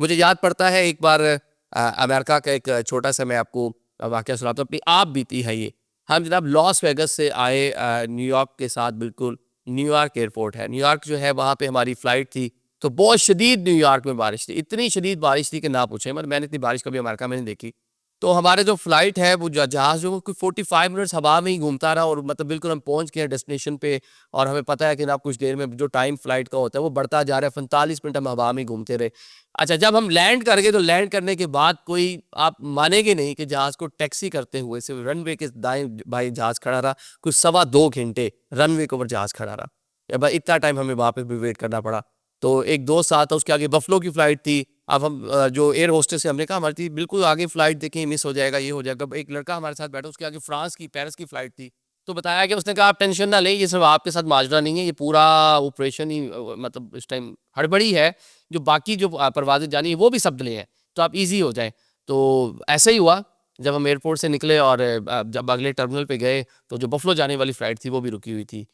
मुझे याद पड़ता है एक बार अमेरिका का एक छोटा सा मैं आपको वाक़या सुनाता हूँ, अपनी आप बीती है ये। हम जनाब लॉस वेगास से आए न्यूयॉर्क के साथ बिल्कुल न्यूयॉर्क एयरपोर्ट है। न्यूयॉर्क जो है वहाँ पे हमारी फ़्लाइट थी, तो बहुत शदीद न्यूयॉर्क में बारिश थी। इतनी शदीद बारिश थी कि ना पूछें, मतलब मैंने इतनी बारिश कभी अमेरिका में नहीं देखी। तो हमारे जो फ़्लाइट है वो जहाज़ जो कोई 45 मिनट्स हवा में ही घूमता रहा और मतलब बिल्कुल हम पहुँच गए डेस्टिनेशन पे और हमें पता है कि ना कुछ देर में जो टाइम फ़्लाइट का होता है वो बढ़ता जा रहा है, 45 मिनट हम हवा में ही घूमते रहे। अच्छा, जब हम लैंड कर गए तो लैंड करने के बाद कोई आप मानेंगे नहीं कि जहाज़ को टैक्सी करते हुए सिर्फ रनवे के दाएं बाएं जहाज़ खड़ा रहा, कुछ 2.25 घंटे रनवे के ऊपर जहाज़ खड़ा रहा। या भाई इतना टाइम हमें वहाँ पे भी वेट करना पड़ा। तो एक दोस्त साथ था, उसके आगे बफलो की फ़्लाइट थी। अब हम जो एयर होस्टेस से हमने कहा हमारी थी बिल्कुल आगे फ़्लाइट देखें मिस हो जाएगा, ये हो जाएगा। एक लड़का हमारे साथ बैठा, उसके आगे फ्रांस की पेरिस की फ़्लाइट थी। तो बताया कि उसने कहा आप टेंशन ना लें, ये सिर्फ आपके साथ माजरा नहीं है, ये पूरा ऑपरेशन ही मतलब इस टाइम हड़बड़ी है। जो बाकी जो परवाज़ें जानी है वो भी सब डिले हैं, तो आप ईज़ी हो जाएँ। तो ऐसा ही हुआ, जब हम एयरपोर्ट से निकले और जब अगले टर्मिनल पे गए, तो जो बफलो जाने वाली फ़्लाइट थी वो भी रुकी हुई थी।